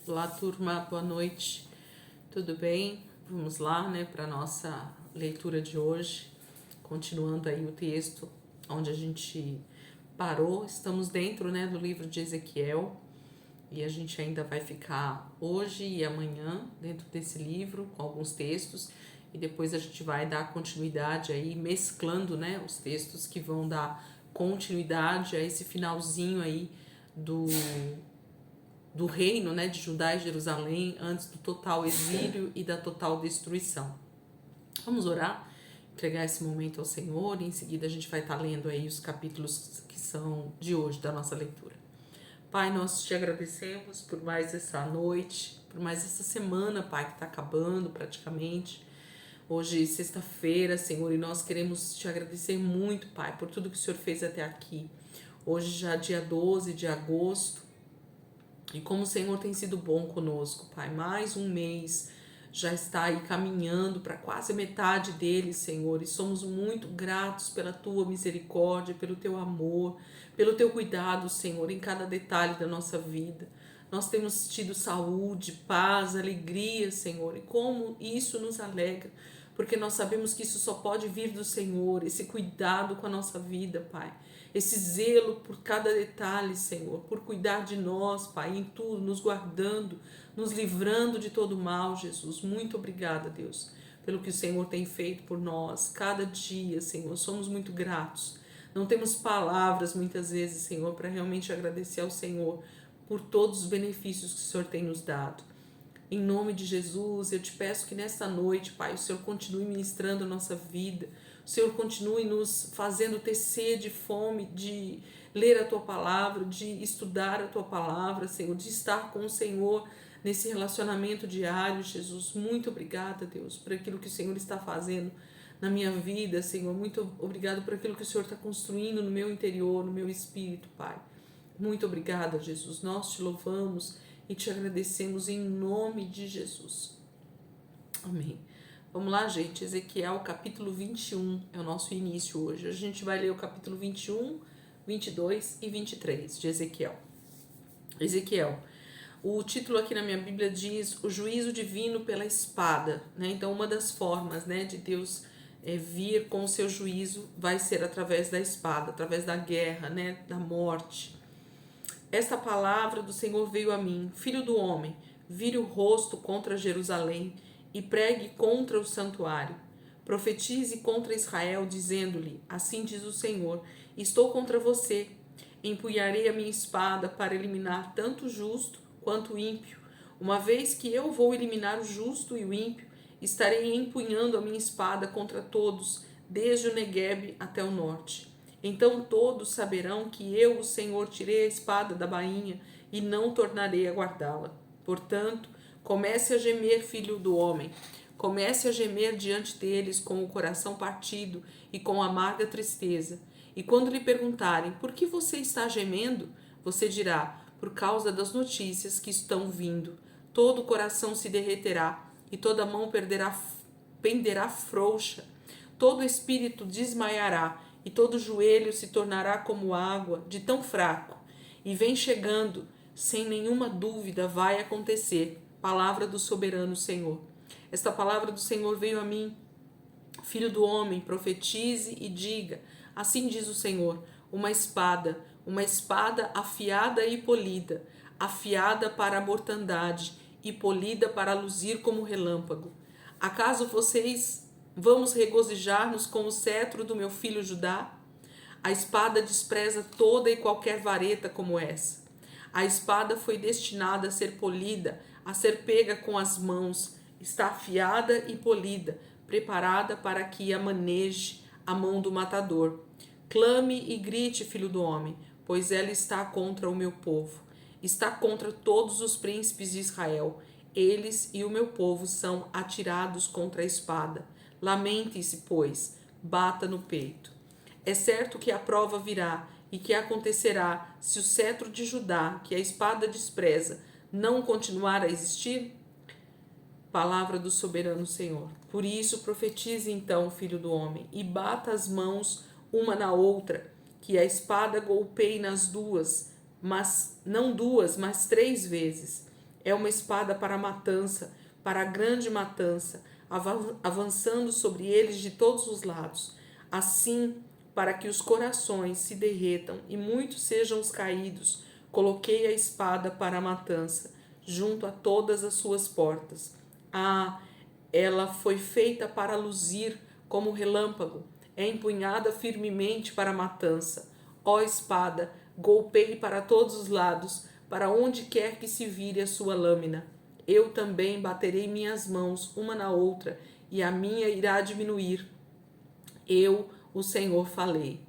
Olá, turma, boa noite, tudo bem? Vamos lá, né, para nossa leitura de hoje, continuando aí o texto onde a gente parou. Estamos dentro, né, do livro de Ezequiel e a gente ainda vai ficar hoje e amanhã dentro desse livro com alguns textos e depois a gente vai dar continuidade aí, mesclando, né, os textos que vão dar continuidade a esse finalzinho aí do reino, né, de Judá e Jerusalém antes do total exílio e da total destruição. Vamos orar, entregar esse momento ao Senhor e em seguida a gente vai estar lendo aí os capítulos que são de hoje da nossa leitura. Pai, nós te agradecemos por mais essa noite, por mais essa semana, Pai, que está acabando praticamente. Hoje, sexta-feira, Senhor, e nós queremos te agradecer muito, Pai, por tudo que o Senhor fez até aqui. Hoje já dia 12 de agosto, e como o Senhor tem sido bom conosco, Pai, mais um mês já está aí caminhando para quase metade dele, Senhor, e somos muito gratos pela tua misericórdia, pelo teu amor, pelo teu cuidado, Senhor, em cada detalhe da nossa vida. Nós temos tido saúde, paz, alegria, Senhor, e como isso nos alegra, porque nós sabemos que isso só pode vir do Senhor, esse cuidado com a nossa vida, Pai. Esse zelo por cada detalhe, Senhor, por cuidar de nós, Pai, em tudo, nos guardando, nos livrando de todo mal, Jesus. Muito obrigada, Deus, pelo que o Senhor tem feito por nós, cada dia, Senhor. Somos muito gratos. Não temos palavras, muitas vezes, Senhor, para realmente agradecer ao Senhor por todos os benefícios que o Senhor tem nos dado. Em nome de Jesus, eu te peço que nesta noite, Pai, o Senhor continue ministrando a nossa vida, o Senhor continue nos fazendo ter sede, fome de ler a Tua Palavra, de estudar a Tua Palavra, Senhor, de estar com o Senhor nesse relacionamento diário, Jesus. Muito obrigada, Deus, por aquilo que o Senhor está fazendo na minha vida, Senhor. Muito obrigado por aquilo que o Senhor está construindo no meu interior, no meu espírito, Pai. Muito obrigada, Jesus. Nós te louvamos e te agradecemos em nome de Jesus. Amém. Vamos lá, gente. Ezequiel, capítulo 21 é o nosso início hoje. A gente vai ler o capítulo 21, 22 e 23 de Ezequiel. Ezequiel. O título aqui na minha Bíblia diz o juízo divino pela espada, né? Então, uma das formas, né, de Deus vir com o seu juízo vai ser através da espada, através da guerra, né, da morte. Esta palavra do Senhor veio a mim, filho do homem, vire o rosto contra Jerusalém e pregue contra o santuário. Profetize contra Israel, dizendo-lhe, assim diz o Senhor, estou contra você. Empunharei a minha espada para eliminar tanto o justo quanto o ímpio. Uma vez que eu vou eliminar o justo e o ímpio, estarei empunhando a minha espada contra todos, desde o Neguebe até o norte. Então todos saberão que eu, o Senhor, tirei a espada da bainha e não tornarei a guardá-la. Portanto, comece a gemer, filho do homem. Comece a gemer diante deles com o coração partido e com amarga tristeza. E quando lhe perguntarem por que você está gemendo, você dirá, por causa das notícias que estão vindo. Todo o coração se derreterá e toda mão penderá frouxa. Todo o espírito desmaiará e todo joelho se tornará como água, de tão fraco. E vem chegando, sem nenhuma dúvida vai acontecer. Palavra do soberano Senhor. Esta palavra do Senhor veio a mim. Filho do homem, profetize e diga, assim diz o Senhor, uma espada afiada e polida, afiada para a mortandade e polida para luzir como relâmpago. Acaso vocês vamos regozijar-nos com o cetro do meu filho Judá? A espada despreza toda e qualquer vareta como essa. A espada foi destinada a ser polida, a ser pega com as mãos, está afiada e polida, preparada para que a maneje a mão do matador. Clame e grite, filho do homem, pois ela está contra o meu povo. Está contra todos os príncipes de Israel. Eles e o meu povo são atirados contra a espada. Lamente-se, pois, bata no peito. É certo que a prova virá e que acontecerá se o cetro de Judá, que a espada despreza, não continuar a existir? Palavra do soberano Senhor. Por isso profetize então, filho do homem, e bata as mãos uma na outra, que a espada golpeie nas duas, mas não duas, mas 3 vezes. É uma espada para a matança, para a grande matança, avançando sobre eles de todos os lados. Assim, para que os corações se derretam e muitos sejam os caídos, coloquei a espada para a matança, junto a todas as suas portas. Ah, ela foi feita para luzir como relâmpago, é empunhada firmemente para a matança. Ó espada, golpeie para todos os lados, para onde quer que se vire a sua lâmina. Eu também baterei minhas mãos uma na outra, e a minha irá diminuir. Eu, o Senhor, falei.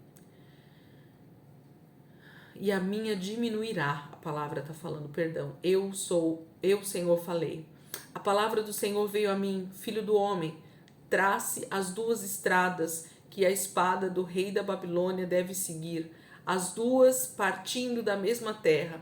E a minha diminuirá. A palavra está falando, perdão. Eu, Senhor, falei. A palavra do Senhor veio a mim, filho do homem. Trace as duas estradas que a espada do rei da Babilônia deve seguir, as duas partindo da mesma terra.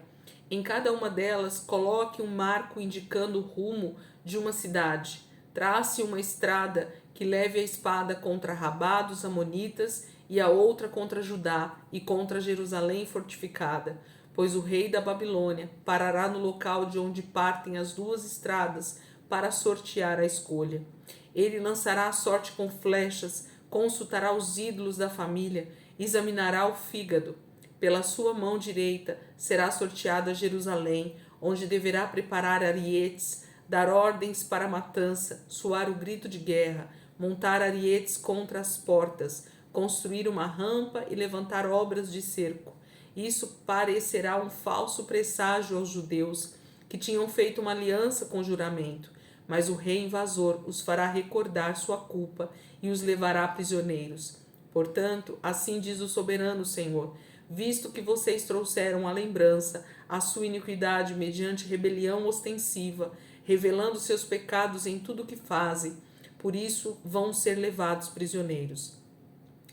Em cada uma delas, coloque um marco indicando o rumo de uma cidade. Trace uma estrada que leve a espada contra Rabá dos Amonitas e a outra contra Judá e contra Jerusalém fortificada, pois o rei da Babilônia parará no local de onde partem as duas estradas para sortear a escolha. Ele lançará a sorte com flechas, consultará os ídolos da família, examinará o fígado. Pela sua mão direita será sorteada Jerusalém, onde deverá preparar arietes, dar ordens para a matança, soar o grito de guerra, montar arietes contra as portas, construir uma rampa e levantar obras de cerco. Isso parecerá um falso presságio aos judeus, que tinham feito uma aliança com juramento, mas o rei invasor os fará recordar sua culpa e os levará prisioneiros. Portanto, assim diz o soberano Senhor: visto que vocês trouxeram à lembrança a sua iniquidade mediante rebelião ostensiva, revelando seus pecados em tudo o que fazem, por isso vão ser levados prisioneiros.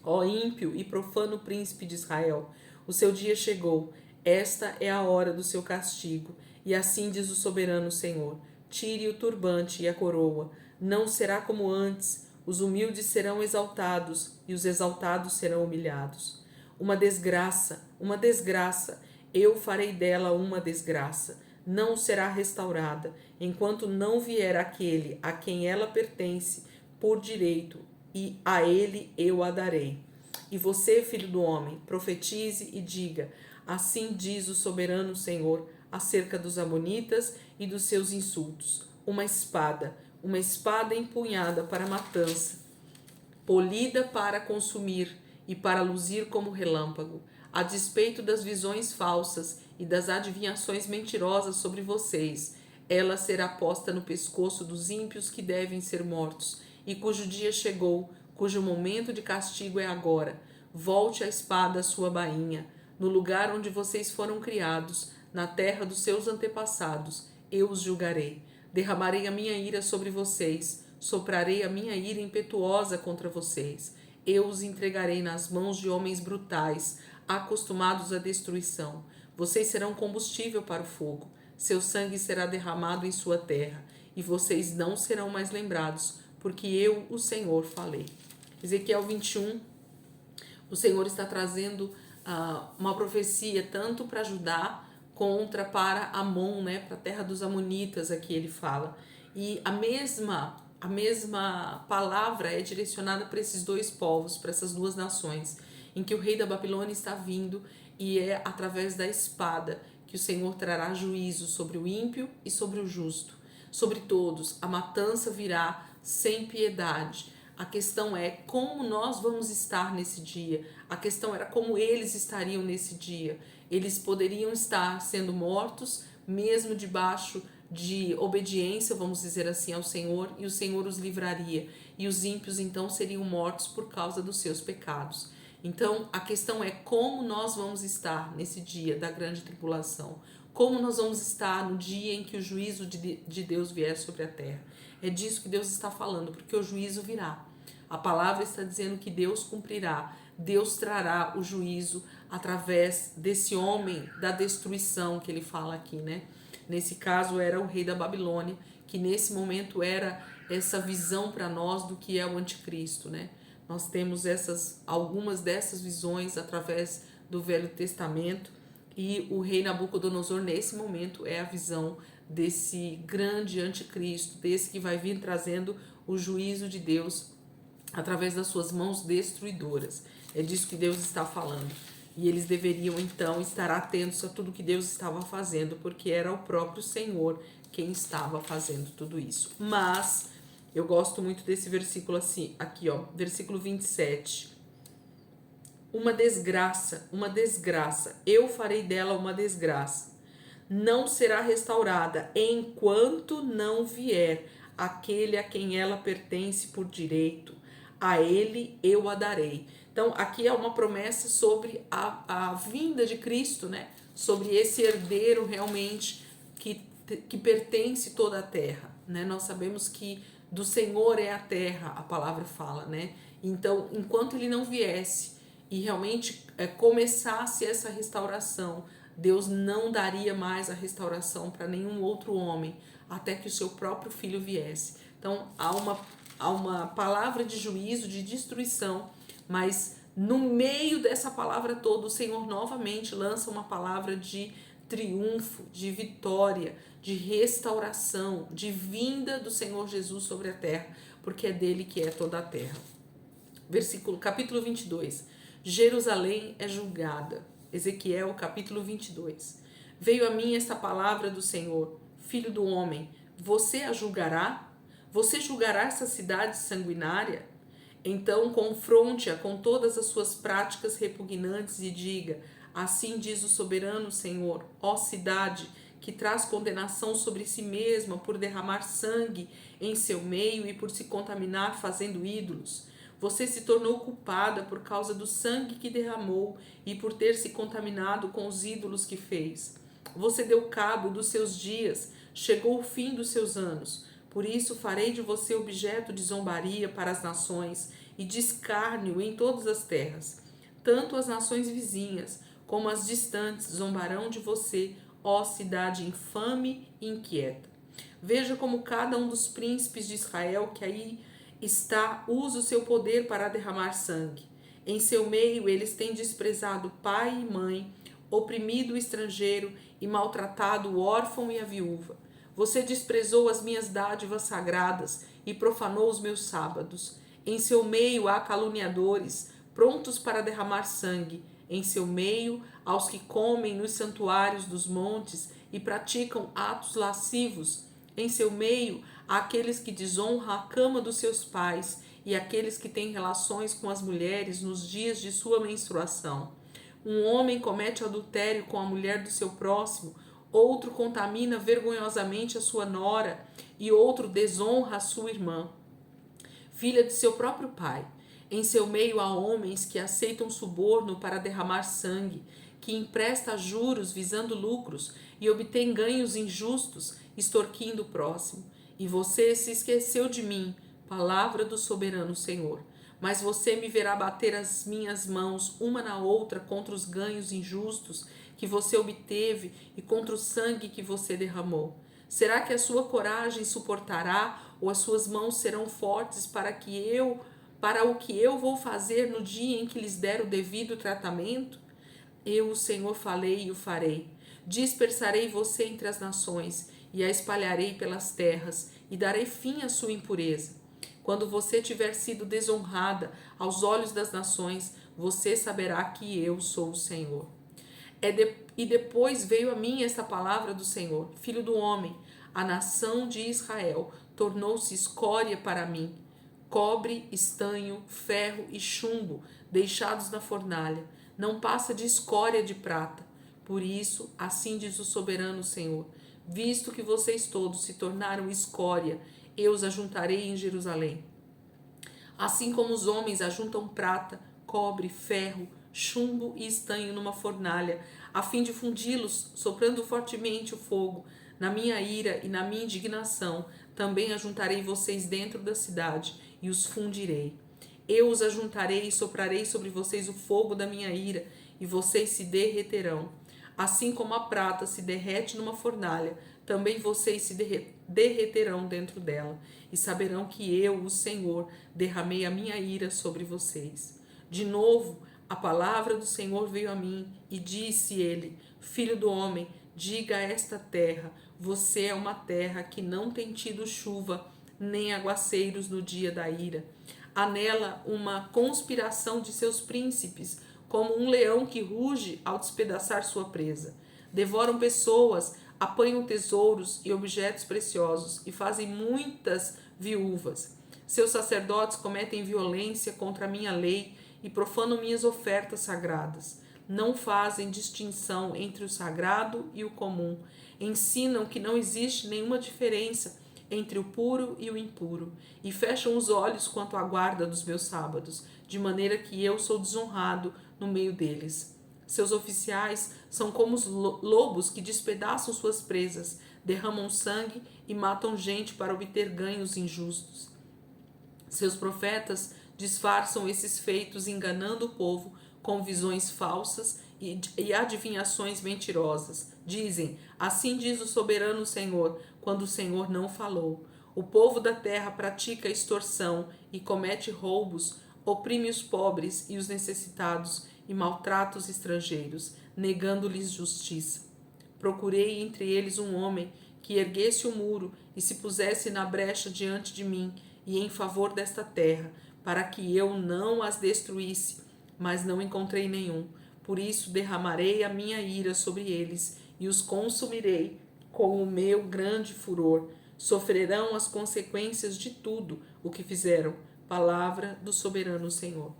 Ó ímpio e profano príncipe de Israel, o seu dia chegou, esta é a hora do seu castigo, e assim diz o soberano Senhor: tire o turbante e a coroa, não será como antes, os humildes serão exaltados e os exaltados serão humilhados. Uma desgraça, eu farei dela uma desgraça, não será restaurada, enquanto não vier aquele a quem ela pertence por direito, e a ele eu a darei. E você, filho do homem, profetize e diga: assim diz o soberano Senhor acerca dos amonitas e dos seus insultos. Uma espada empunhada para a matança, polida para consumir e para luzir como relâmpago, a despeito das visões falsas e das adivinhações mentirosas sobre vocês. Ela será posta no pescoço dos ímpios que devem ser mortos, e cujo dia chegou, cujo momento de castigo é agora. Volte a espada à sua bainha, no lugar onde vocês foram criados, na terra dos seus antepassados. Eu os julgarei. Derramarei a minha ira sobre vocês, soprarei a minha ira impetuosa contra vocês. Eu os entregarei nas mãos de homens brutais, acostumados à destruição. Vocês serão combustível para o fogo. Seu sangue será derramado em sua terra, e vocês não serão mais lembrados, porque eu, o Senhor, falei. Ezequiel 21, o Senhor está trazendo uma profecia tanto para Judá contra para Amon, né, para a terra dos amonitas, aqui ele fala. E a mesma palavra é direcionada para esses dois povos, para essas duas nações, em que o rei da Babilônia está vindo, e é através da espada que o Senhor trará juízo sobre o ímpio e sobre o justo. Sobre todos, a matança virá sem piedade. A questão é como nós vamos estar nesse dia. A questão era como eles estariam nesse dia. Eles poderiam estar sendo mortos, mesmo debaixo de obediência, vamos dizer assim, ao Senhor, e o Senhor os livraria. E os ímpios, então, seriam mortos por causa dos seus pecados. Então, a questão é como nós vamos estar nesse dia da grande tribulação. Como nós vamos estar no dia em que o juízo de Deus vier sobre a terra. É disso que Deus está falando, porque o juízo virá. A palavra está dizendo que Deus cumprirá. Deus trará o juízo através desse homem da destruição que ele fala aqui, né? Nesse caso era o rei da Babilônia, que nesse momento era essa visão para nós do que é o anticristo, né? Nós temos algumas dessas visões através do Velho Testamento, E o rei Nabucodonosor, nesse momento, é a visão desse grande anticristo, desse que vai vir trazendo o juízo de Deus através das suas mãos destruidoras. É disso que Deus está falando. E eles deveriam, então, estar atentos a tudo que Deus estava fazendo, porque era o próprio Senhor quem estava fazendo tudo isso. Mas eu gosto muito desse versículo assim, aqui, ó, versículo 27. Uma desgraça, eu farei dela uma desgraça. Não será restaurada enquanto não vier aquele a quem ela pertence por direito. A ele eu a darei. Então, aqui é uma promessa sobre a vinda de Cristo, né? Sobre esse herdeiro realmente que pertence toda a terra, né? Nós sabemos que do Senhor é a terra, a palavra fala, né? Então, enquanto ele não viesse e realmente começasse essa restauração, Deus não daria mais a restauração para nenhum outro homem, até que o seu próprio filho viesse. Então, há uma palavra de juízo, de destruição, mas no meio dessa palavra toda, o Senhor novamente lança uma palavra de triunfo, de vitória, de restauração, de vinda do Senhor Jesus sobre a terra, porque é dele que é toda a terra. Capítulo 22. Jerusalém é julgada. Ezequiel, capítulo 22. Veio a mim esta palavra do Senhor: Filho do homem, você a julgará? Você julgará essa cidade sanguinária? Então confronte-a com todas as suas práticas repugnantes e diga: assim diz o soberano Senhor, ó cidade, que traz condenação sobre si mesma por derramar sangue em seu meio e por se contaminar fazendo ídolos. Você se tornou culpada por causa do sangue que derramou e por ter se contaminado com os ídolos que fez. Você deu cabo dos seus dias, chegou o fim dos seus anos. Por isso farei de você objeto de zombaria para as nações e de escárnio em todas as terras. Tanto as nações vizinhas como as distantes zombarão de você, ó cidade infame e inquieta. Veja como cada um dos príncipes de Israel que aí está usa o seu poder para derramar sangue. Em seu meio eles têm desprezado pai e mãe, oprimido o estrangeiro e maltratado o órfão e a viúva. Você desprezou as minhas dádivas sagradas e profanou os meus sábados. Em seu meio há caluniadores, prontos para derramar sangue. Em seu meio, aos que comem nos santuários dos montes e praticam atos lascivos. Em seu meio, há aqueles que desonram a cama dos seus pais e aqueles que têm relações com as mulheres nos dias de sua menstruação. Um homem comete adultério com a mulher do seu próximo, outro contamina vergonhosamente a sua nora e outro desonra a sua irmã, filha de seu próprio pai. Em seu meio há homens que aceitam suborno para derramar sangue, que empresta juros visando lucros e obtém ganhos injustos, extorquindo o próximo. E você se esqueceu de mim, palavra do soberano Senhor. Mas você me verá bater as minhas mãos uma na outra contra os ganhos injustos que você obteve e contra o sangue que você derramou. Será que a sua coragem suportará ou as suas mãos serão fortes para o que eu vou fazer no dia em que lhes der o devido tratamento? Eu, o Senhor, falei e o farei. Dispersarei você entre as nações e a espalharei pelas terras e darei fim à sua impureza. Quando você tiver sido desonrada aos olhos das nações, você saberá que eu sou o Senhor. E depois veio a mim esta palavra do Senhor: Filho do homem, a nação de Israel tornou-se escória para mim, cobre, estanho, ferro e chumbo deixados na fornalha, não passa de escória de prata. Por isso, assim diz o soberano Senhor: visto que vocês todos se tornaram escória, eu os ajuntarei em Jerusalém. Assim como os homens ajuntam prata, cobre, ferro, chumbo e estanho numa fornalha, a fim de fundi-los, soprando fortemente o fogo, na minha ira e na minha indignação, também ajuntarei vocês dentro da cidade e os fundirei. Eu os ajuntarei e soprarei sobre vocês o fogo da minha ira, e vocês se derreterão. Assim como a prata se derrete numa fornalha, também vocês se derreterão dentro dela, e saberão que eu, o Senhor, derramei a minha ira sobre vocês. De novo, A palavra do Senhor veio a mim e disse ele: Filho do homem, diga a esta terra: você é uma terra que não tem tido chuva, nem aguaceiros no dia da ira. Há nela uma conspiração de seus príncipes, como um leão que ruge ao despedaçar sua presa. Devoram pessoas, apanham tesouros e objetos preciosos e fazem muitas viúvas. Seus sacerdotes cometem violência contra a minha lei e profanam minhas ofertas sagradas. Não fazem distinção entre o sagrado e o comum. Ensinam que não existe nenhuma diferença entre o puro e o impuro, e fecham os olhos quanto à guarda dos meus sábados, de maneira que eu sou desonrado no meio deles. Seus oficiais são como os lobos que despedaçam suas presas, derramam sangue e matam gente para obter ganhos injustos. Seus profetas disfarçam esses feitos enganando o povo com visões falsas e adivinhações mentirosas. Dizem: assim diz o soberano Senhor, quando o Senhor não falou. O povo da terra pratica extorsão e comete roubos, oprime os pobres e os necessitados e maltrata os estrangeiros, negando-lhes justiça. Procurei entre eles um homem que erguesse o muro e se pusesse na brecha diante de mim e em favor desta terra, para que eu não as destruísse, mas não encontrei nenhum. Por isso derramarei a minha ira sobre eles e os consumirei com o meu grande furor. Sofrerão as consequências de tudo o que fizeram. Palavra do soberano Senhor.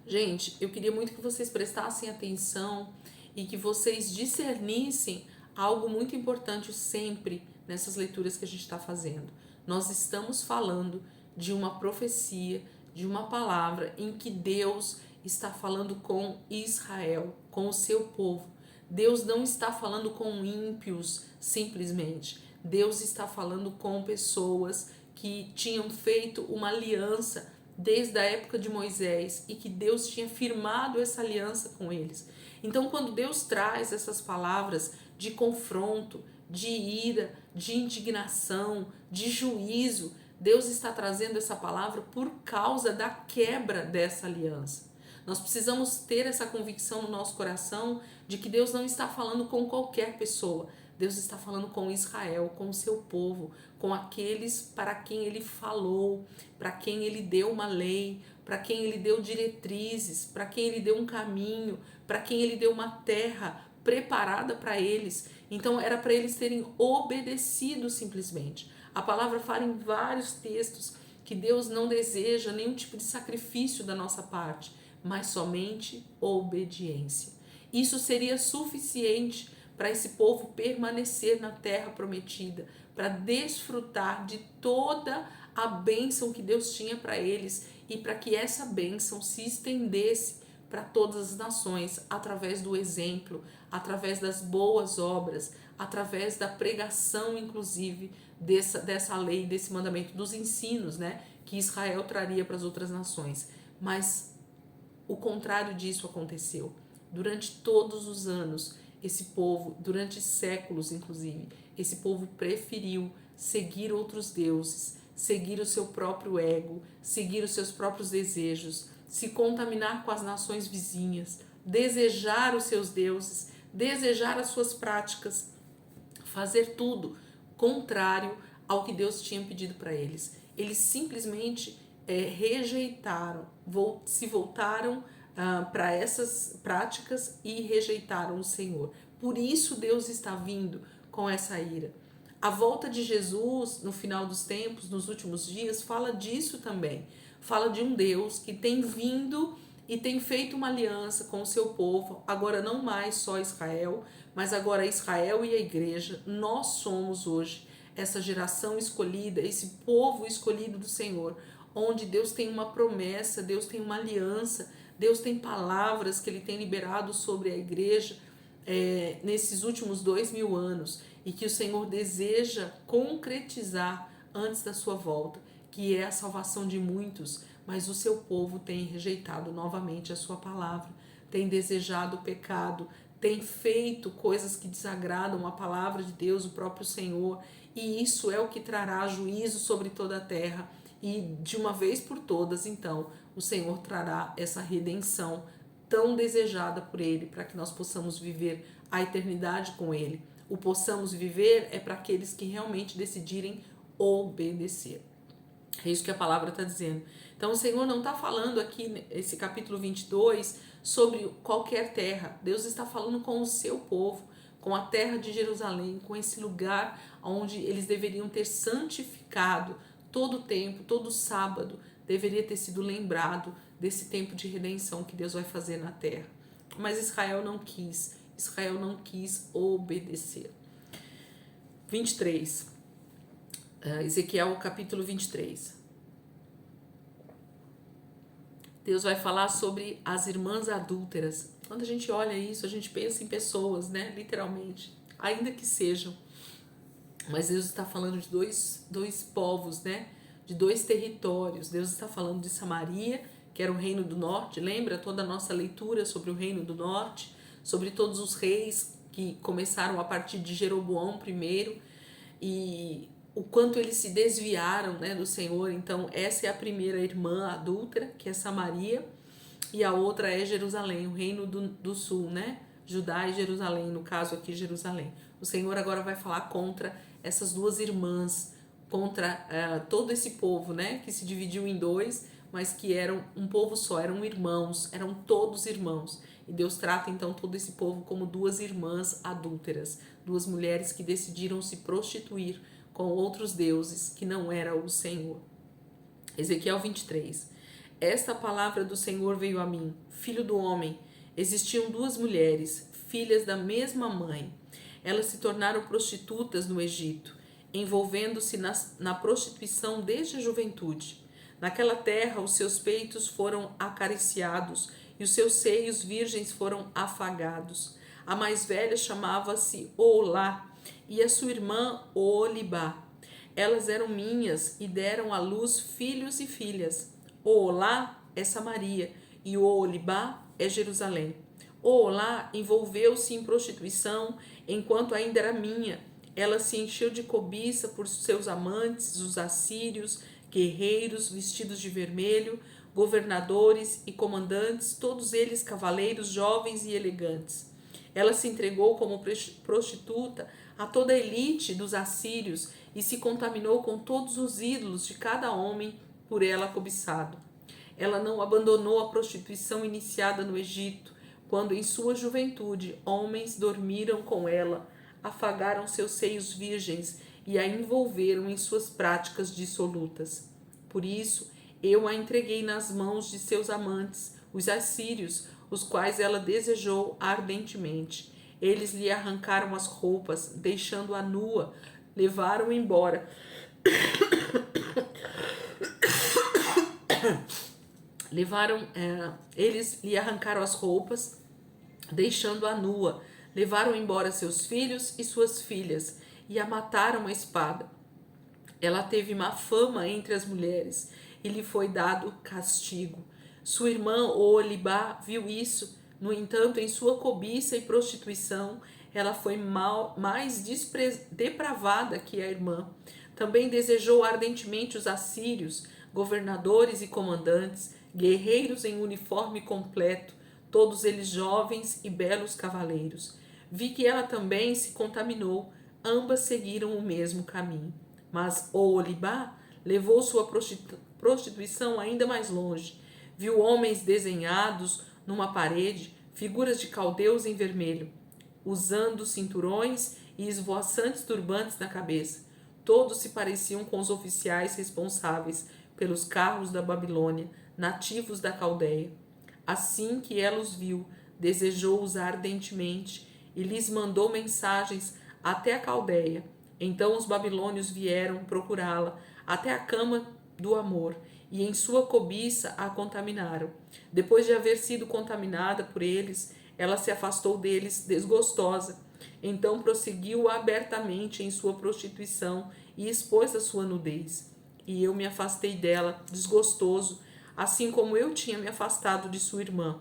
Gente, eu queria muito que vocês prestassem atenção e que vocês discernissem algo muito importante sempre nessas leituras que a gente está fazendo. Nós estamos falando de uma profecia, de uma palavra em que Deus está falando com Israel, com o seu povo. Deus não está falando com ímpios simplesmente. Deus está falando com pessoas que tinham feito uma aliança desde a época de Moisés e que Deus tinha firmado essa aliança com eles. Então, quando Deus traz essas palavras de confronto, de ira, de indignação, de juízo, Deus está trazendo essa palavra por causa da quebra dessa aliança. Nós precisamos ter essa convicção no nosso coração de que Deus não está falando com qualquer pessoa. Deus está falando com Israel, com o seu povo, com aqueles para quem ele falou, para quem ele deu uma lei, para quem ele deu diretrizes, para quem ele deu um caminho, para quem ele deu uma terra preparada para eles. Então era para eles terem obedecido simplesmente. A palavra fala em vários textos que Deus não deseja nenhum tipo de sacrifício da nossa parte, mas somente obediência. Isso seria suficiente para esse povo permanecer na terra prometida, para desfrutar de toda a bênção que Deus tinha para eles e para que essa bênção se estendesse para todas as nações através do exemplo, através das boas obras, através da pregação, inclusive, dessa lei, desse mandamento, dos ensinos, né, que Israel traria para as outras nações. Mas o contrário disso aconteceu. Durante todos os anos, esse povo, durante séculos inclusive, esse povo preferiu seguir outros deuses, seguir o seu próprio ego, seguir os seus próprios desejos, se contaminar com as nações vizinhas, desejar os seus deuses, desejar as suas práticas, fazer tudo contrário ao que Deus tinha pedido para eles. Eles simplesmente rejeitaram, se voltaram para essas práticas e rejeitaram o Senhor. Por isso Deus está vindo com essa ira. A volta de Jesus no final dos tempos, nos últimos dias, fala disso também. Fala de um Deus que tem vindo e tem feito uma aliança com o seu povo, agora não mais só Israel, mas agora Israel e a igreja. Nós somos hoje essa geração escolhida, esse povo escolhido do Senhor, onde Deus tem uma promessa, Deus tem uma aliança, Deus tem palavras que Ele tem liberado sobre a igreja nesses últimos 2000 anos e que o Senhor deseja concretizar antes da sua volta, que é a salvação de muitos, mas o seu povo tem rejeitado novamente a sua palavra, tem desejado o pecado, tem feito coisas que desagradam a palavra de Deus, o próprio Senhor, e isso é o que trará juízo sobre toda a terra. e de uma vez por todas, então, o Senhor trará essa redenção tão desejada por Ele, para que nós possamos viver a eternidade com Ele. O possamos viver é para aqueles que realmente decidirem obedecer. É isso que a palavra está dizendo. Então o Senhor não está falando aqui, esse capítulo 22, sobre qualquer terra. Deus está falando com o seu povo, com a terra de Jerusalém, com esse lugar onde eles deveriam ter santificado todo o tempo, todo sábado, deveria ter sido lembrado desse tempo de redenção que Deus vai fazer na terra. Mas Israel não quis obedecer. 23. Ezequiel capítulo 23. Deus vai falar sobre as irmãs adúlteras. Quando a gente olha isso, a gente pensa em pessoas, né? Literalmente, ainda que sejam. Mas Deus está falando de dois povos, né? De dois territórios. Deus está falando de Samaria, que era o reino do norte. Lembra toda a nossa leitura sobre o reino do norte? Sobre todos os reis que começaram a partir de Jeroboão primeiro. E o quanto eles se desviaram, né, do Senhor. Então essa é a primeira irmã adúltera, que é Samaria, e a outra é Jerusalém, o reino do sul, né? Judá e Jerusalém, no caso aqui Jerusalém. O Senhor agora vai falar contra essas duas irmãs, contra todo esse povo, né, que se dividiu em dois, mas que eram um povo só, eram irmãos, eram todos irmãos. E Deus trata então todo esse povo como duas irmãs adúlteras, duas mulheres que decidiram se prostituir com outros deuses que não era o Senhor. Ezequiel 23. Esta palavra do Senhor veio a mim, filho do homem. Existiam duas mulheres, filhas da mesma mãe. Elas se tornaram prostitutas no Egito, envolvendo-se na prostituição desde a juventude. Naquela terra, os seus peitos foram acariciados e os seus seios virgens foram afagados. A mais velha chamava-se Olá e a sua irmã Olibá. Elas eram minhas e deram à luz filhos e filhas. Olá é Samaria e Olibá é Jerusalém. Olá envolveu-se em prostituição enquanto ainda era minha. Ela se encheu de cobiça por seus amantes, os assírios, guerreiros vestidos de vermelho, governadores e comandantes, todos eles cavaleiros jovens e elegantes. Ela se entregou como prostituta a toda a elite dos assírios e se contaminou com todos os ídolos de cada homem por ela cobiçado. Ela não abandonou a prostituição iniciada no Egito, quando em sua juventude homens dormiram com ela, afagaram seus seios virgens e a envolveram em suas práticas dissolutas. Por isso, eu a entreguei nas mãos de seus amantes, os assírios, os quais ela desejou ardentemente. Eles lhe arrancaram as roupas, deixando-a nua, levaram embora. Eles lhe arrancaram as roupas, deixando-a nua, levaram embora seus filhos e suas filhas, e a mataram à espada. Ela teve má fama entre as mulheres, e lhe foi dado castigo. Sua irmã Olibá viu isso, no entanto, em sua cobiça e prostituição, ela foi mais depravada que a irmã. Também desejou ardentemente os assírios, governadores e comandantes, guerreiros em uniforme completo, todos eles jovens e belos cavaleiros. Vi que ela também se contaminou, ambas seguiram o mesmo caminho. Mas Olibá levou sua prostituição ainda mais longe. Viu homens desenhados numa parede, figuras de caldeus em vermelho, usando cinturões e esvoaçantes turbantes na cabeça. Todos se pareciam com os oficiais responsáveis pelos carros da Babilônia, nativos da Caldeia. Assim que ela os viu, desejou-os ardentemente e lhes mandou mensagens até a Caldeia. Então os babilônios vieram procurá-la até a cama do amor e em sua cobiça a contaminaram. Depois de haver sido contaminada por eles, ela se afastou deles desgostosa. Então prosseguiu abertamente em sua prostituição e expôs a sua nudez. E eu me afastei dela, desgostoso, assim como eu tinha me afastado de sua irmã.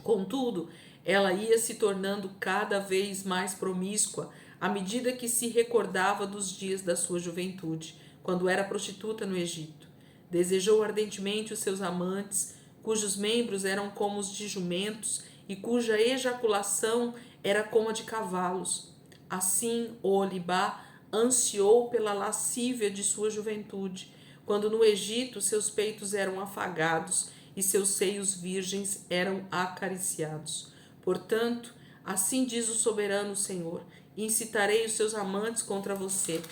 Contudo, ela ia se tornando cada vez mais promíscua à medida que se recordava dos dias da sua juventude, quando era prostituta no Egito. Desejou ardentemente os seus amantes, cujos membros eram como os de jumentos e cuja ejaculação era como a de cavalos. Assim, Oholibá ansiou pela lascívia de sua juventude, quando no Egito seus peitos eram afagados e seus seios virgens eram acariciados. Portanto, assim diz o soberano Senhor: incitarei os seus amantes contra você,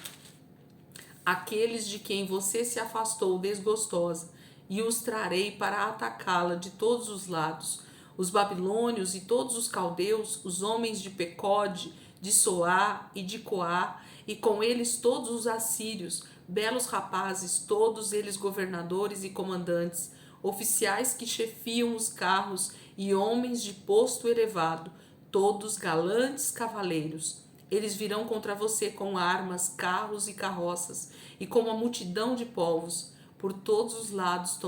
aqueles de quem você se afastou desgostosa, e os trarei para atacá-la de todos os lados. Os babilônios e todos os caldeus, os homens de Pecode, de Soá e de Coá, e com eles todos os assírios, belos rapazes, todos eles governadores e comandantes, oficiais que chefiam os carros e homens de posto elevado, todos galantes cavaleiros. Eles virão contra você com armas, carros e carroças, e com uma multidão de povos. Por todos os lados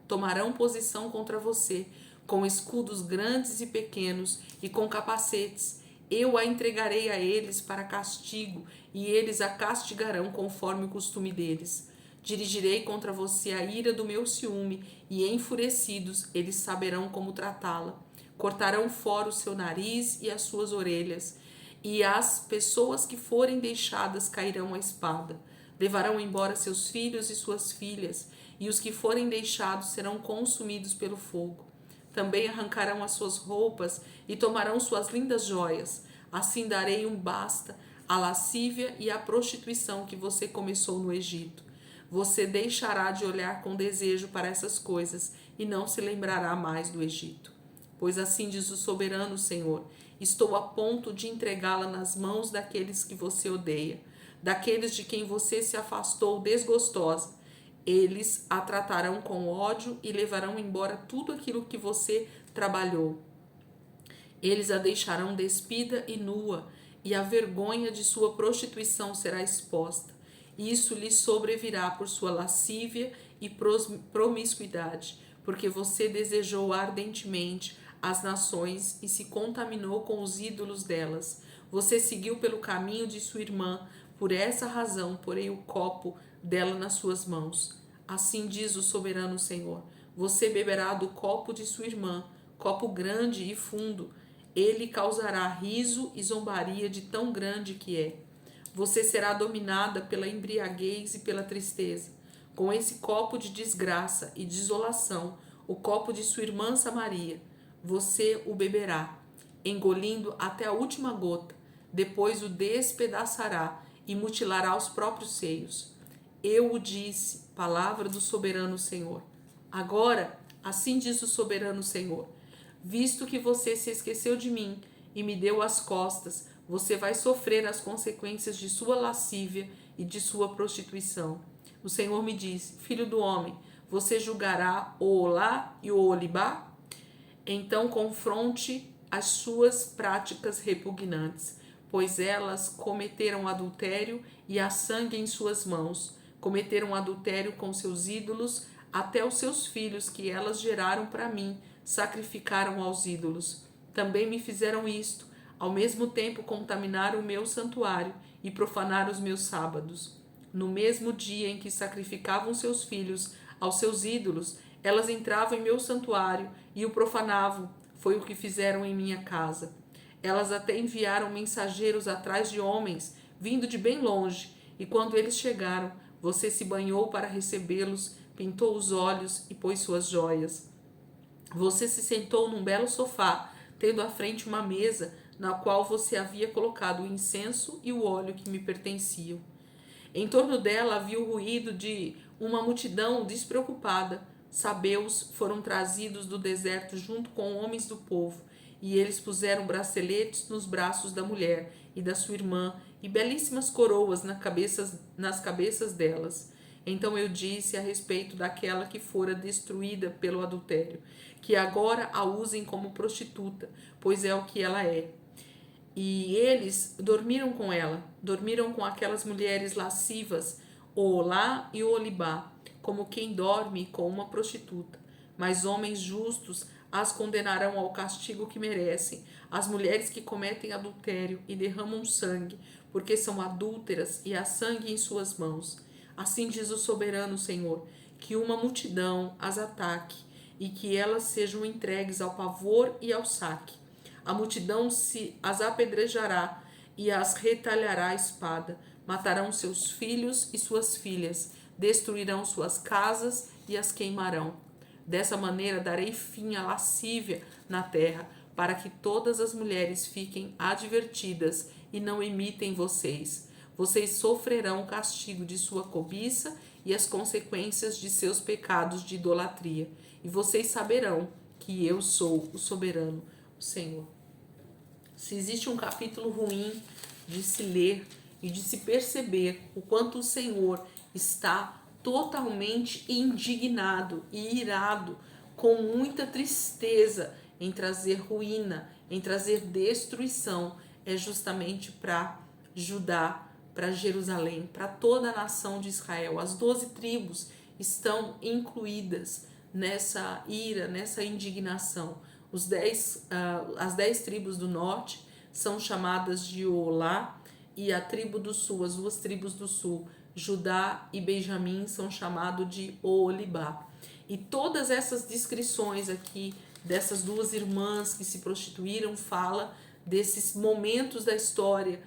tomarão posição contra você, com escudos grandes e pequenos, e com capacetes. Eu a entregarei a eles para castigo, e eles a castigarão conforme o costume deles. Dirigirei contra você a ira do meu ciúme, e enfurecidos eles saberão como tratá-la. Cortarão fora o seu nariz e as suas orelhas, e as pessoas que forem deixadas cairão à espada. Levarão embora seus filhos e suas filhas, e os que forem deixados serão consumidos pelo fogo. Também arrancarão as suas roupas e tomarão suas lindas joias. Assim darei um basta à lascívia e à prostituição que você começou no Egito. Você deixará de olhar com desejo para essas coisas e não se lembrará mais do Egito. Pois assim diz o soberano Senhor: estou a ponto de entregá-la nas mãos daqueles que você odeia, daqueles de quem você se afastou desgostosa. Eles a tratarão com ódio e levarão embora tudo aquilo que você trabalhou. Eles a deixarão despida e nua, e a vergonha de sua prostituição será exposta. Isso lhe sobrevirá por sua lascívia e promiscuidade, porque você desejou ardentemente as nações e se contaminou com os ídolos delas. Você seguiu pelo caminho de sua irmã, por essa razão porei o copo dela nas suas mãos. Assim diz o soberano Senhor: você beberá do copo de sua irmã, copo grande e fundo. Ele causará riso e zombaria de tão grande que é. Você será dominada pela embriaguez e pela tristeza. Com esse copo de desgraça e desolação, o copo de sua irmã Samaria, você o beberá, engolindo até a última gota. Depois o despedaçará e mutilará os próprios seios. Eu o disse, palavra do soberano Senhor. Agora, assim diz o soberano Senhor: visto que você se esqueceu de mim e me deu as costas, você vai sofrer as consequências de sua lascívia e de sua prostituição. O Senhor me disse: filho do homem, você julgará o Oholá e o Oholibá? Então confronte as suas práticas repugnantes, pois elas cometeram adultério e há sangue em suas mãos. Cometeram adultério com seus ídolos, até os seus filhos que elas geraram para mim sacrificaram aos ídolos. Também me fizeram isto, ao mesmo tempo contaminaram o meu santuário e profanaram os meus sábados. No mesmo dia em que sacrificavam seus filhos aos seus ídolos, elas entravam em meu santuário e o profanavam. Foi o que fizeram em minha casa. Elas até enviaram mensageiros atrás de homens, vindo de bem longe, e quando eles chegaram, você se banhou para recebê-los, pintou os olhos e pôs suas joias. Você se sentou num belo sofá, tendo à frente uma mesa na qual você havia colocado o incenso e o óleo que me pertenciam. Em torno dela havia o ruído de uma multidão despreocupada. Sabeus foram trazidos do deserto junto com homens do povo, e eles puseram braceletes nos braços da mulher e da sua irmã e belíssimas coroas nas cabeças delas. Então eu disse a respeito daquela que fora destruída pelo adultério, que agora a usem como prostituta, pois é o que ela é. E eles dormiram com ela, dormiram com aquelas mulheres lascivas, Oholá e Oholibá, como quem dorme com uma prostituta. Mas homens justos as condenarão ao castigo que merecem, as mulheres que cometem adultério e derramam sangue, porque são adúlteras e há sangue em suas mãos. Assim diz o soberano Senhor: que uma multidão as ataque e que elas sejam entregues ao pavor e ao saque. A multidão as apedrejará e as retalhará a espada. Matarão seus filhos e suas filhas, destruirão suas casas e as queimarão. Dessa maneira darei fim à lascívia na terra, para que todas as mulheres fiquem advertidas e não imitem vocês. Vocês sofrerão o castigo de sua cobiça e as consequências de seus pecados de idolatria. E vocês saberão que eu sou o soberano, o Senhor. Se existe um capítulo ruim de se ler e de se perceber o quanto o Senhor está totalmente indignado e irado, com muita tristeza em trazer ruína, em trazer destruição, é justamente para Judá, para Jerusalém, para toda a nação de Israel. As 12 tribos estão incluídas nessa ira, nessa indignação. As 10 tribos do norte são chamadas de Olá, e a tribo do sul, as 2 tribos do sul, Judá e Benjamim, são chamados de Oholibá. E todas essas descrições aqui dessas 2 irmãs que se prostituíram fala desses momentos da história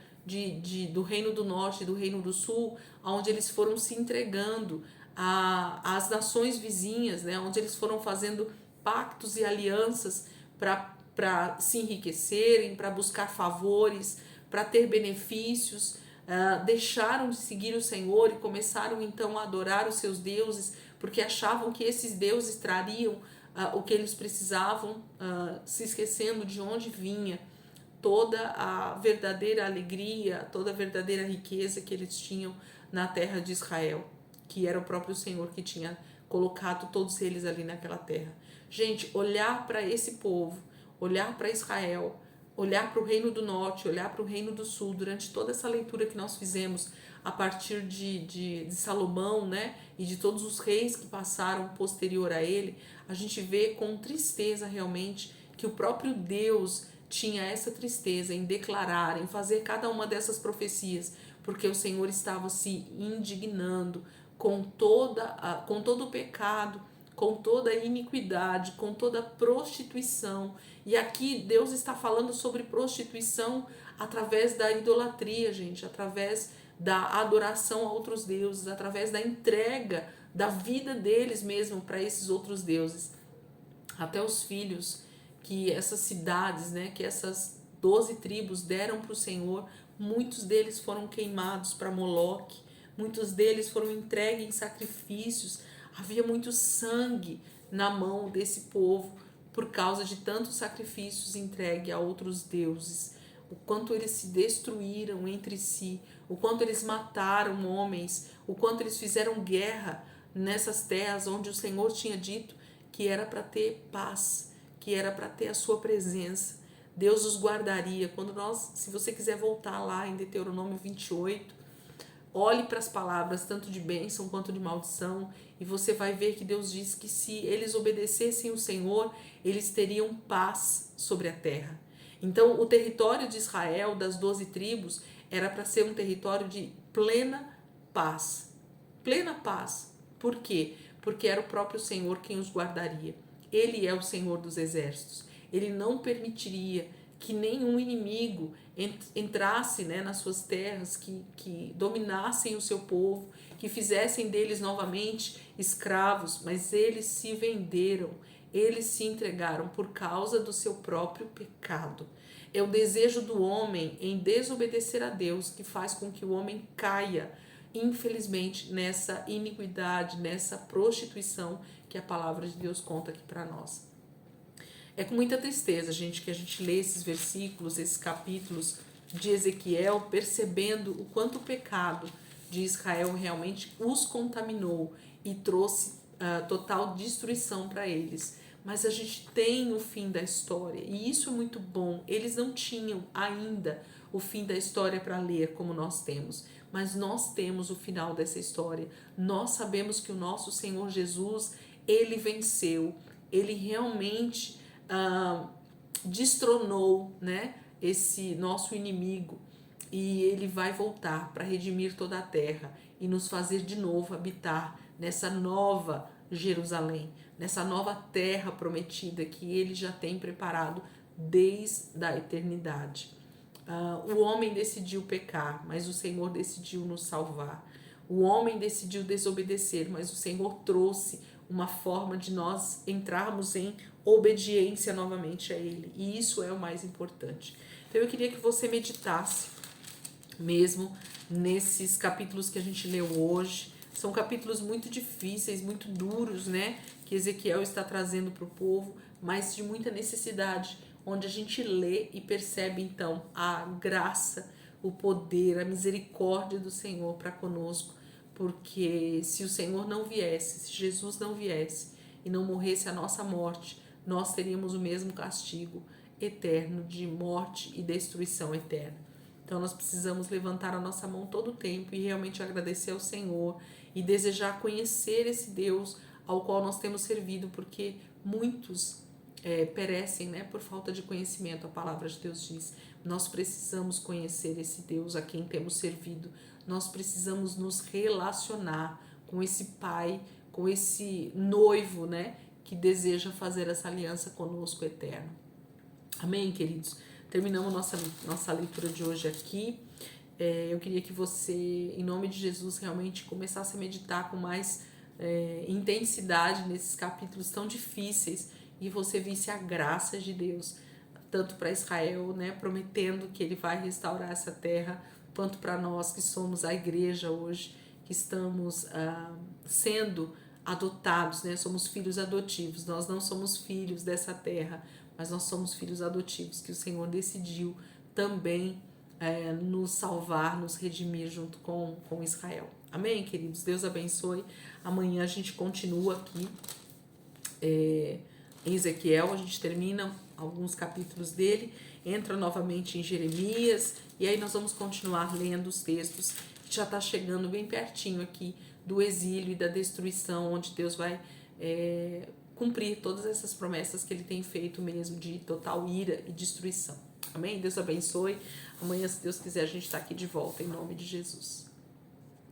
do Reino do Norte e do Reino do Sul, onde eles foram se entregando às nações vizinhas, né, onde eles foram fazendo pactos e alianças para se enriquecerem, para buscar favores, para ter benefícios, deixaram de seguir o Senhor e começaram então a adorar os seus deuses, porque achavam que esses deuses trariam o que eles precisavam, se esquecendo de onde vinha toda a verdadeira alegria, toda a verdadeira riqueza que eles tinham na terra de Israel, que era o próprio Senhor que tinha colocado todos eles ali naquela terra. Gente, olhar para esse povo, olhar para Israel, olhar para o Reino do Norte, olhar para o Reino do Sul, durante toda essa leitura que nós fizemos a partir de Salomão, né, e de todos os reis que passaram posterior a ele, a gente vê com tristeza realmente que o próprio Deus tinha essa tristeza em declarar, em fazer cada uma dessas profecias, porque o Senhor estava se indignando com todo o pecado, com toda a iniquidade, com toda a prostituição. E aqui Deus está falando sobre prostituição através da idolatria, gente, através da adoração a outros deuses, através da entrega da vida deles mesmo para esses outros deuses. Até os filhos que essas cidades, né, que essas 12 tribos deram para o Senhor, muitos deles foram queimados para Moloque, muitos deles foram entregues em sacrifícios. Havia muito sangue na mão desse povo por causa de tantos sacrifícios entregues a outros deuses. O quanto eles se destruíram entre si, o quanto eles mataram homens, o quanto eles fizeram guerra nessas terras onde o Senhor tinha dito que era para ter paz, que era para ter a sua presença. Deus os guardaria. Se você quiser voltar lá em Deuteronômio 28, olhe para as palavras, tanto de bênção quanto de maldição, e você vai ver que Deus diz que se eles obedecessem o Senhor, eles teriam paz sobre a terra. Então, o território de Israel, das 12 tribos, era para ser um território de plena paz. Plena paz. Por quê? Porque era o próprio Senhor quem os guardaria. Ele é o Senhor dos exércitos. Ele não permitiria que nenhum inimigo entrasse, né, nas suas terras, que dominassem o seu povo, que fizessem deles novamente escravos, mas eles se venderam, eles se entregaram por causa do seu próprio pecado. É o desejo do homem em desobedecer a Deus que faz com que o homem caia, infelizmente, nessa iniquidade, nessa prostituição que a palavra de Deus conta aqui para nós. É com muita tristeza, gente, que a gente lê esses versículos, esses capítulos de Ezequiel, percebendo o quanto o pecado de Israel realmente os contaminou e trouxe total destruição para eles. Mas a gente tem o fim da história e isso é muito bom. Eles não tinham ainda o fim da história para ler como nós temos, mas nós temos o final dessa história. Nós sabemos que o nosso Senhor Jesus, ele venceu, ele realmente destronou, né, esse nosso inimigo. e ele vai voltar para redimir toda a terra e nos fazer de novo habitar nessa nova Jerusalém, nessa nova terra prometida que ele já tem preparado desde a eternidade. O homem decidiu pecar, mas o Senhor decidiu nos salvar. O homem decidiu desobedecer, mas o Senhor trouxe uma forma de nós entrarmos em obediência novamente a Ele. E isso é o mais importante. Então eu queria que você meditasse mesmo nesses capítulos que a gente leu hoje. São capítulos muito difíceis, muito duros, né? Que Ezequiel está trazendo para o povo, mas de muita necessidade, onde a gente lê e percebe então a graça, o poder, a misericórdia do Senhor para conosco, porque se o Senhor não viesse, se Jesus não viesse e não morresse a nossa morte, nós teríamos o mesmo castigo eterno de morte e destruição eterna. Então nós precisamos levantar a nossa mão todo o tempo e realmente agradecer ao Senhor e desejar conhecer esse Deus ao qual nós temos servido, porque muitos perecem, né, por falta de conhecimento. A palavra de Deus diz: nós precisamos conhecer esse Deus a quem temos servido, nós precisamos nos relacionar com esse Pai, com esse noivo, né, que deseja fazer essa aliança conosco eterna. Amém, queridos? Terminamos nossa leitura de hoje aqui. Eu queria que você, em nome de Jesus, realmente começasse a meditar com mais intensidade nesses capítulos tão difíceis e você visse a graça de Deus, tanto para Israel, né, prometendo que ele vai restaurar essa terra, quanto para nós que somos a igreja hoje, que estamos sendo adotados, né, somos filhos adotivos. Nós não somos filhos dessa terra, mas nós somos filhos adotivos, que o Senhor decidiu também nos salvar, nos redimir junto com Israel. Amém, queridos? Deus abençoe. Amanhã a gente continua aqui em Ezequiel, a gente termina alguns capítulos dele, entra novamente em Jeremias, e aí nós vamos continuar lendo os textos que já está chegando bem pertinho aqui do exílio e da destruição, onde Deus vai cumprir todas essas promessas que ele tem feito mesmo, de total ira e destruição. Amém? Deus abençoe. Amanhã, se Deus quiser, a gente está aqui de volta, em nome de Jesus.